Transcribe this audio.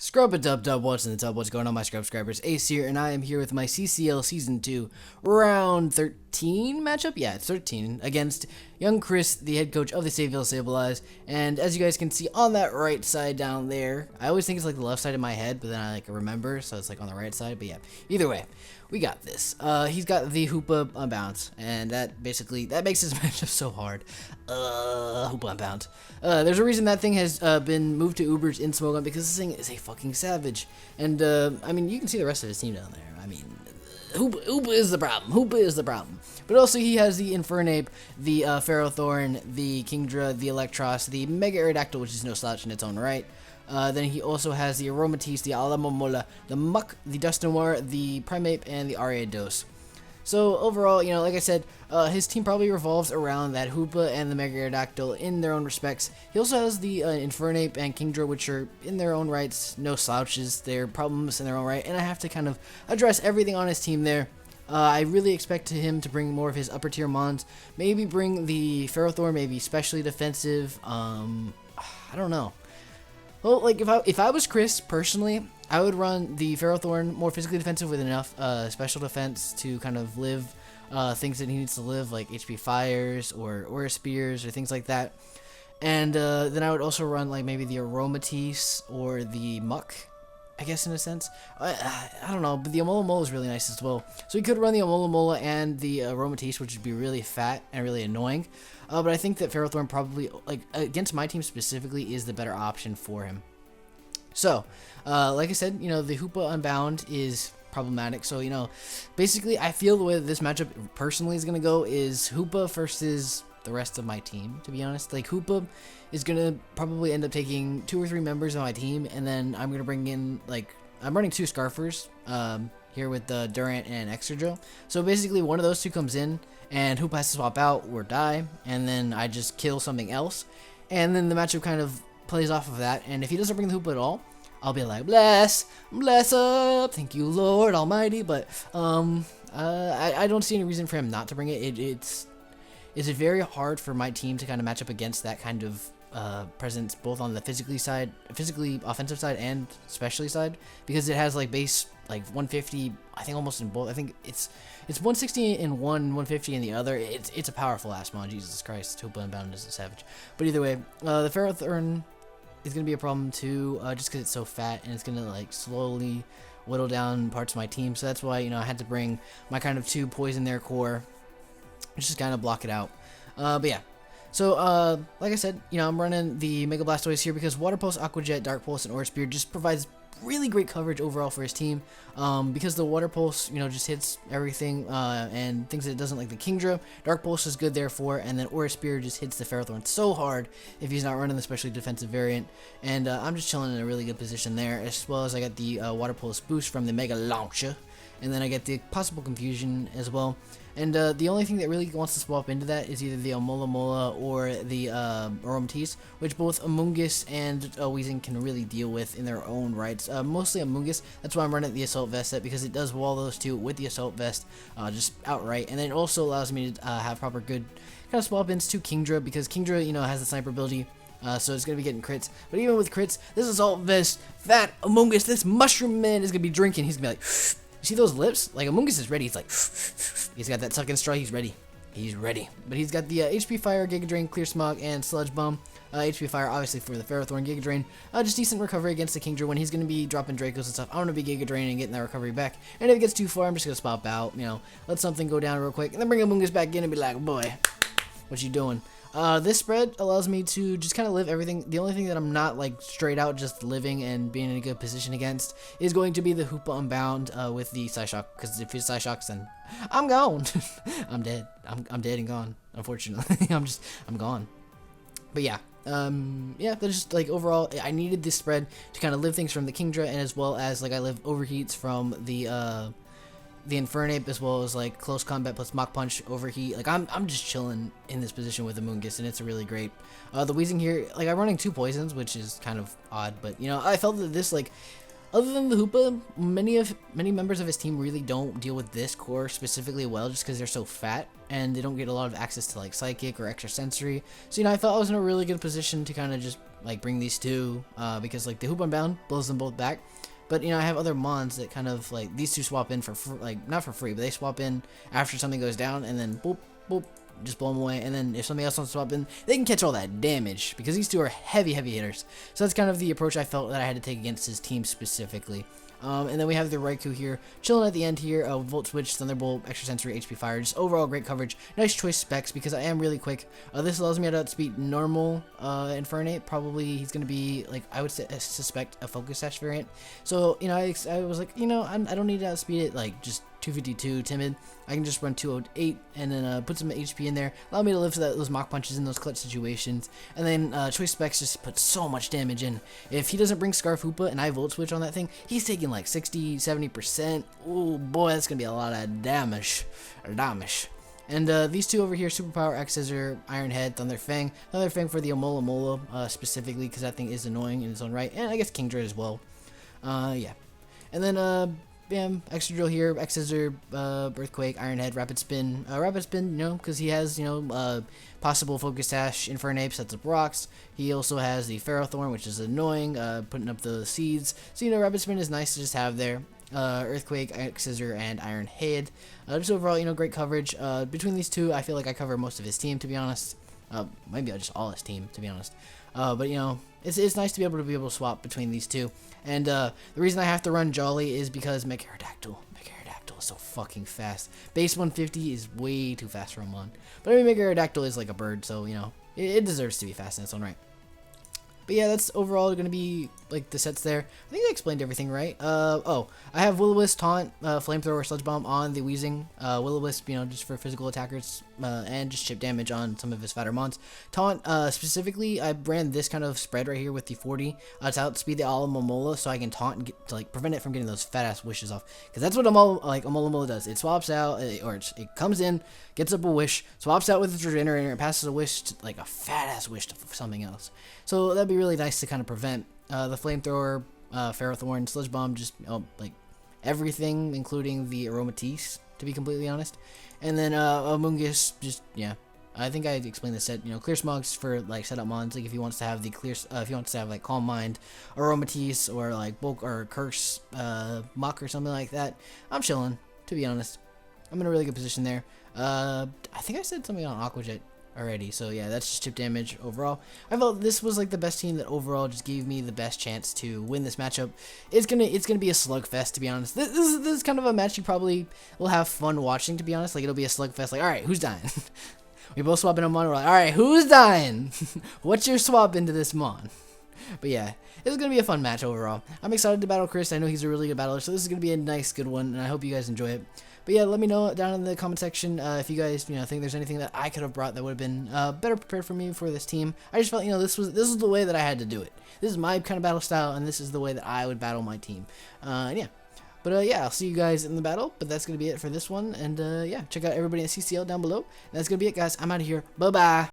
Scrub-a-dub-dub, what's in the tub, what's going on my subscribers? Ace here, and I am here with my CCL Season 2 Round 13 matchup? Yeah, it's 13, against young Chris, the head coach of the Saville Sableyes, and as you guys can see on that right side down there, I always think it's like the left side of my head, but then I remember, so it's like on the right side, but yeah, either way, we got this. He's got the Hoopa Unbound, and that makes his matchup so hard. Hoopa Unbound. There's a reason that thing has been moved to Ubers in Smogon, because this thing is a fucking savage. And, I mean, you can see the rest of his team down there. I mean, Hoopa is the problem. Hoopa is the problem. But also, he has the Infernape, the Ferrothorn, the Kingdra, the Electros, the Mega Aerodactyl, which is no slouch in its own right. Then he also has the Aromatisse, the Alamomola, the Muck, the Dusknoir, the Primeape, and the Ariados. So overall, you know, like I said, his team probably revolves around that Hoopa and the Mega Aerodactyl in their own respects. He also has the Infernape and Kingdra, which are in their own rights, no slouches. They're problems in their own right, and I have to kind of address everything on his team there. I really expect him to bring more of his upper tier mons. Maybe bring the Ferrothorn, maybe specially defensive. I don't know. Well, like if I was Chris personally, I would run the Ferrothorn more physically defensive with enough special defense to kind of live things that he needs to live, like HP Fires or Aura Spears or things like that. And then I would also run like maybe the Aromatisse or the Muck, I guess, in a sense. I don't know, but the Amolamola is really nice as well. So he could run the Amolamola and the Aromatisse, which would be really fat and really annoying. But I think that Ferrothorn probably, like, against my team specifically, is the better option for him. So, like I said, you know, the Hoopa Unbound is problematic. So, you know, basically, I feel the way that this matchup personally is going to go is Hoopa versus the rest of my team, to be honest. Like, Hoopa is going to probably end up taking 2 or 3 members on my team, and then I'm going to bring in, like, I'm running 2 Scarfers here with the Durant and Extra. So basically, one of those 2 comes in, and Hoopa has to swap out or die, and then I just kill something else, and then the matchup kind of plays off of that. And if he doesn't bring the Hoopa at all, I'll be like, bless up, thank you, Lord Almighty. But I don't see any reason for him not to bring it. It's very hard for my team to kind of match up against that kind of presence, both on the physically offensive side and specially side, because it has like base like 150, I think almost in both. I think it's 160 in one, 150 in the other. It's a powerful ass mon, Jesus Christ. Hoopa Unbound is a savage. But either way, the Ferrothorn is going to be a problem too, just because it's so fat, and it's going to like slowly whittle down parts of my team. So that's why, you know, I had to bring my kind of 2 Poison their core, just kind of block it out. But yeah. So, like I said, you know, I'm running the Mega Blastoise here because Water Pulse, Aqua Jet, Dark Pulse, and Aura Spear just provides really great coverage overall for his team, because the Water Pulse, you know, just hits everything, and things that it doesn't, like the Kingdra. Dark Pulse is good therefore, and then Aura Spear just hits the Ferrothorn so hard if he's not running the specially defensive variant, and I'm just chilling in a really good position there, as well as I got the Water Pulse boost from the Mega Launcher, and then I get the possible confusion as well. And the only thing that really wants to swap into that is either the Amolamola or the Aromatisse, which both Amoonguss and Weezing can really deal with in their own rights. Mostly Amoonguss. That's why I'm running the Assault Vest set, because it does wall those 2 with the Assault Vest just outright. And then it also allows me to have proper good kind of swap ins to Kingdra, because Kingdra, you know, has the sniper ability. So it's going to be getting crits. But even with crits, this Assault Vest, fat Amoonguss, this Mushroom Man is going to be drinking. He's going to be like... See those lips? Like, Amoonguss is ready. He's like, he's got that sucking straw. He's ready. He's ready. But he's got the HP Fire, Giga Drain, Clear Smog, and Sludge Bomb. HP Fire, obviously, for the Ferrothorn, Giga Drain. Just decent recovery against the Kingdra when he's going to be dropping Dracos and stuff. I want to be Giga Drain and getting that recovery back. And if it gets too far, I'm just going to pop out, you know, let something go down real quick, and then bring Amoonguss back in and be like, boy, what you doing? This spread allows me to just kind of live everything. The only thing that I'm not like straight out just living and being in a good position against is going to be the Hoopa Unbound with the Psyshock, because if it's Psyshocks, then I'm gone. I'm dead. I'm dead and gone. Unfortunately, I'm gone. But yeah. Yeah, that's just like overall, I needed this spread to kind of live things from the Kingdra, and as well as like I live overheats from the Infernape, as well as like close combat plus Mach Punch overheat. Like I'm just chilling in this position with the Amoonguss, and it's a really great. The Weezing here, like I'm running 2 poisons, which is kind of odd, but you know, I felt that this, like, other than the Hoopa, many members of his team really don't deal with this core specifically well, just because they're so fat and they don't get a lot of access to like Psychic or Extrasensory. So, you know, I felt I was in a really good position to kind of just like bring these two because like the Hoop Unbound blows them both back. But I have other mons that kind of like these two swap in for like not for free, but they swap in after something goes down, and then boop boop, just blow them away. And then if somebody else wants to swap in, they can catch all that damage because these two are heavy hitters. So that's kind of the approach I felt that I had to take against his team specifically. And then we have the Raikou here, chilling at the end here. Volt Switch, Thunderbolt, Extra Sensory, HP Fire. Just overall great coverage. Nice choice specs because I am really quick. This allows me to outspeed normal Infernape. Probably he's going to be, like, I would suspect a Focus Sash variant. So, I was like, I don't need to outspeed it, like, just 252 timid. I can just run 208 and then put some HP in there, allow me to live those Mach Punches in those clutch situations. And then choice specs just put so much damage in. If he doesn't bring Scarf Hoopa and I Volt Switch on that thing, he's taking like 60-70%. Oh boy, that's gonna be a lot of damage. And these two over here, Superpower, X Scissor, Iron Head, Thunder Fang for the Amola specifically because that thing is annoying in its own right, and I guess King Dread as well. Yeah. And then bam, Extra Drill here, X Scissor, Earthquake, Iron Head, Rapid Spin, because he has, possible Focus Sash, Infernape, sets up rocks. He also has the Ferrothorn, which is annoying, putting up the seeds. So, Rapid Spin is nice to just have there. Earthquake, X Scissor, and Iron Head. Just overall, great coverage. Between these two, I feel like I cover most of his team, to be honest. Maybe just all his team, to be honest. But it's nice to be able to swap between these two. And the reason I have to run Jolly is because Megarodactyl is so fucking fast. Base 150 is way too fast for a mon. But I mean, Megarodactyl is like a bird, so it deserves to be fast in its own right. But yeah, that's overall going to be like the sets there. I think I explained everything right. Oh, I have Will-O-Wisp, Taunt, Flamethrower, Sludge Bomb on the Weezing. Will-O-Wisp, just for physical attackers and just chip damage on some of his fatter mons. Taunt, specifically, I ran this kind of spread right here with the 40 to outspeed the Alomomola so I can taunt and get to like prevent it from getting those fat ass wishes off. Because that's what Alomomola does. It swaps out, or it comes in, gets up a wish, swaps out with its regenerator, and passes a wish to, like a fat ass wish to something else. So that'd be really nice to kind of prevent the Flamethrower, Ferrothorn, Sludge Bomb, just like everything, including the Aromatisse, to be completely honest. And then Amoonguss, just I think I explained this set. Clear Smogs for like setup mons, like if he wants to have the if he wants to have like Calm Mind, Aromatisse, or like Bulk or Curse, Muck or something like that. I'm chilling, to be honest. I'm in a really good position there. I think I said something on Aqua Jet already, so yeah, that's just chip damage overall. I felt this was like the best team that overall just gave me the best chance to win this matchup. It's gonna be a slugfest, to be honest. This is kind of a match you probably will have fun watching, to be honest. Like, it'll be a slugfest. Like, all right, who's dying? We both swap in a mon. We're like, all right, who's dying? What's your swap into this mon? But yeah, it's going to be a fun match overall. I'm excited to battle Chris. I know he's a really good battler, so this is going to be a nice, good one, and I hope you guys enjoy it. But yeah, let me know down in the comment section if you guys, think there's anything that I could have brought that would have been better prepared for me for this team. I just felt, this was the way that I had to do it. This is my kind of battle style, and this is the way that I would battle my team. Yeah. But yeah, I'll see you guys in the battle. But that's going to be it for this one. And yeah, check out everybody at CCL down below. That's going to be it, guys. I'm out of here. Bye-bye.